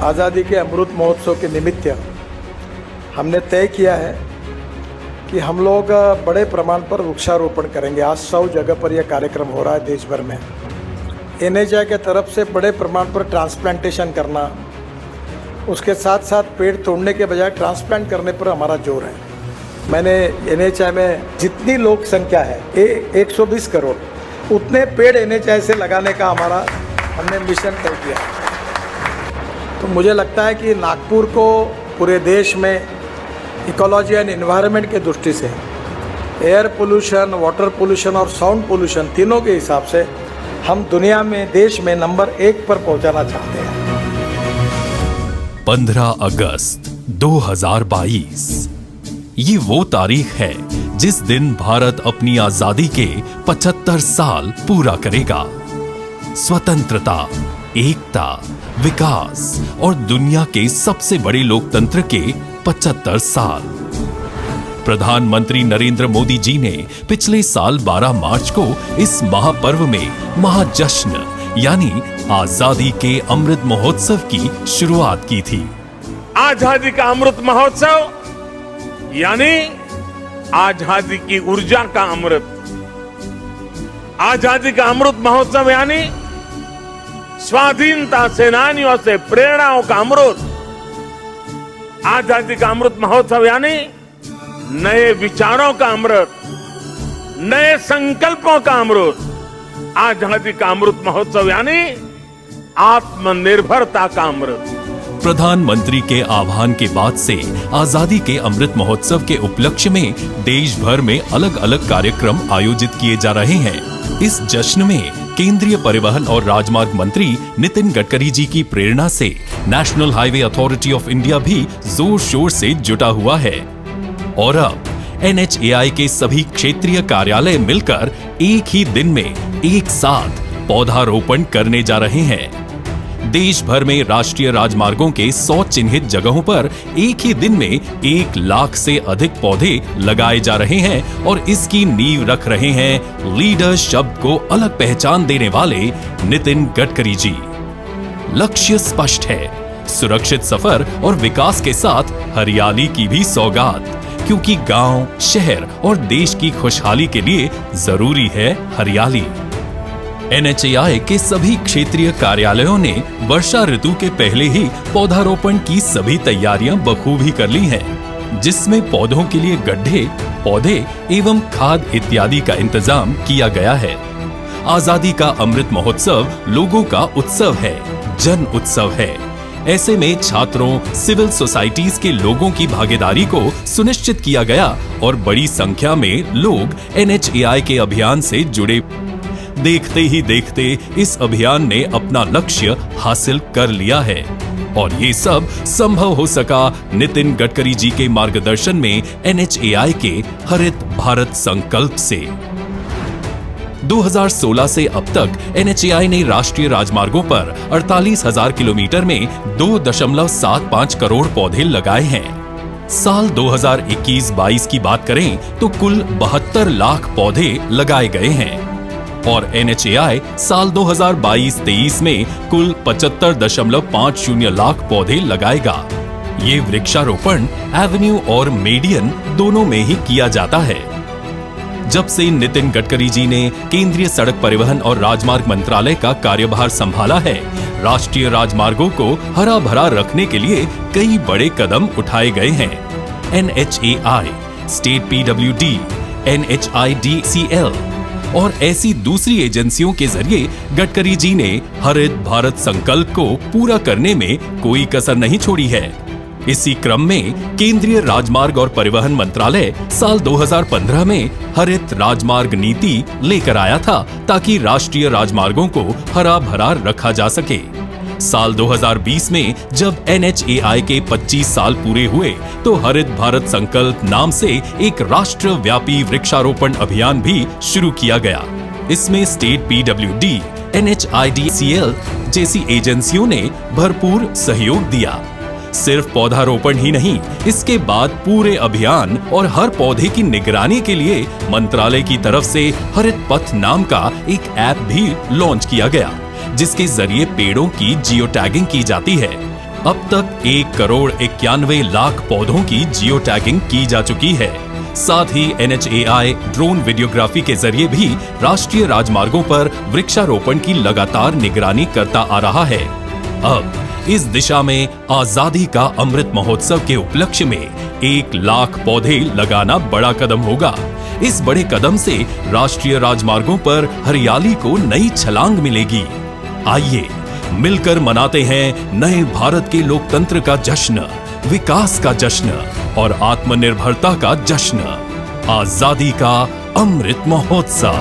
आज़ादी के अमृत महोत्सव के निमित्त हमने तय किया है कि हम लोग बड़े प्रमाण पर वृक्षारोपण करेंगे। आज 100 जगह पर यह कार्यक्रम हो रहा है देश भर में। NHI के तरफ से बड़े प्रमाण पर ट्रांसप्लांटेशन करना, उसके साथ साथ पेड़ तोड़ने के बजाय ट्रांसप्लांट करने पर हमारा जोर है। मैंने NHI में जितनी लोक संख्या है 120 करोड़, उतने पेड़ NHI से लगाने का हमने मिशन तय किया। तो मुझे लगता है कि नागपुर को पूरे देश में इकोलॉजी एंड एनवायरनमेंट के दृष्टि से एयर पोल्यूशन, वाटर पोल्यूशन और साउंड पोल्यूशन तीनों के हिसाब से हम दुनिया में, देश में नंबर 1 पर पहुंचाना चाहते हैं। 15 अगस्त 2022 ये वो तारीख है जिस दिन भारत अपनी आजादी के 75 साल पूरा करेगा। स्वतंत्रता, एकता, विकास और दुनिया के सबसे बड़े लोकतंत्र के 75 साल। प्रधानमंत्री नरेंद्र मोदी जी ने पिछले साल 12 मार्च को इस महापर्व में महाजश्न यानी आजादी के अमृत महोत्सव की शुरुआत की थी। आजादी का अमृत महोत्सव यानी आजादी की ऊर्जा का अमृत। आजादी का अमृत महोत्सव यानी स्वाधीनता सेनानियों से प्रेरणाओं का अमृत। आजादी का अमृत महोत्सव यानी नए विचारों का अमृत, नए संकल्पों का अमृत। आजादी का अमृत महोत्सव यानी आत्मनिर्भरता का अमृत। प्रधानमंत्री के आह्वान के बाद से आजादी के अमृत महोत्सव के उपलक्ष्य में देश भर में अलग अलग कार्यक्रम आयोजित किए जा रहे हैं। इस जश्न में केंद्रीय परिवहन और राजमार्ग मंत्री नितिन गडकरी जी की प्रेरणा से national highway authority of India भी जोर शोर से जुटा हुआ है और अब NHAI के सभी क्षेत्रीय कार्यालय मिलकर एक ही दिन में एक साथ पौधारोपण करने जा रहे हैं। देश भर में राष्ट्रीय राजमार्गों के 100 चिन्हित जगहों पर एक ही दिन में 1 लाख से अधिक पौधे लगाए जा रहे हैं और इसकी नींव रख रहे हैं लीडर शब्द को अलग पहचान देने वाले नितिन गडकरी जी। लक्ष्य स्पष्ट है, सुरक्षित सफर और विकास के साथ हरियाली की भी सौगात, क्योंकि गांव, शहर और देश की खुशहाली के लिए जरूरी है हरियाली। NHAI के सभी क्षेत्रीय कार्यालयों ने वर्षा ऋतु के पहले ही पौधारोपण की सभी तैयारियां बखूबी कर ली हैं, जिसमें पौधों के लिए गड्ढे, पौधे एवं खाद इत्यादि का इंतजाम किया गया है। आजादी का अमृत महोत्सव लोगों का उत्सव है, जन उत्सव है। ऐसे में छात्रों, सिविल सोसाइटीज के लोगों की भागीदारी को सुनिश्चित किया गया और बड़ी संख्या में लोग NHAI के अभियान से जुड़े। देखते ही देखते इस अभियान ने अपना लक्ष्य हासिल कर लिया है और ये सब संभव हो सका नितिन गडकरी जी के मार्गदर्शन में NHAI के हरित भारत संकल्प से। 2016 से अब तक NHAI ने राष्ट्रीय राजमार्गों पर 48,000 किलोमीटर में 2.75 करोड़ पौधे लगाए हैं। साल 2021-22 की बात करें तो कुल 72 लाख पौधे लगाए गए हैं और NHAI साल 2022-23 में कुल 75.50 लाख पौधे लगाएगा। ये वृक्षारोपण एवेन्यू और मेडियन दोनों में ही किया जाता है। जब से नितिन गडकरी जी ने केंद्रीय सड़क परिवहन और राजमार्ग मंत्रालय का कार्यभार संभाला है, राष्ट्रीय राजमार्गों को हरा भरा रखने के लिए कई बड़े कदम उठाए गए हैं। NHAI, स्टेट PWD, NHIDCL और ऐसी दूसरी एजेंसियों के जरिए गडकरी जी ने हरित भारत संकल्प को पूरा करने में कोई कसर नहीं छोड़ी है। इसी क्रम में केंद्रीय राजमार्ग और परिवहन मंत्रालय साल 2015 में हरित राजमार्ग नीति लेकर आया था ताकि राष्ट्रीय राजमार्गों को हरा भरा रखा जा सके। साल 2020 में जब NHAI के 25 साल पूरे हुए तो हरित भारत संकल्प नाम से एक राष्ट्रव्यापी वृक्षारोपण अभियान भी शुरू किया गया। इसमें स्टेट PWD, NHIDCL जैसी एजेंसियों ने भरपूर सहयोग दिया। सिर्फ पौधारोपण ही नहीं, इसके बाद पूरे अभियान और हर पौधे की निगरानी के लिए मंत्रालय की तरफ से हरित पथ नाम का एक ऐप भी लॉन्च किया गया, जिसके जरिए पेड़ों की जियो टैगिंग की जाती है अब तक 1,91,00,000 पौधों की जियो टैगिंग की जा चुकी है। साथ ही NHAI ड्रोन वीडियोग्राफी के जरिए भी राष्ट्रीय राजमार्गों पर वृक्षारोपण की लगातार निगरानी करता आ रहा है। अब इस दिशा में आजादी का अमृत महोत्सव के उपलक्ष्य में 1,00,000 पौधे लगाना बड़ा कदम होगा। इस बड़े कदम से राष्ट्रीय राजमार्गों पर हरियाली को नई छलांग मिलेगी। आइए मिलकर मनाते हैं नए भारत के लोकतंत्र का जश्न, विकास का जश्न और आत्मनिर्भरता का जश्न, आजादी का अमृत महोत्सव।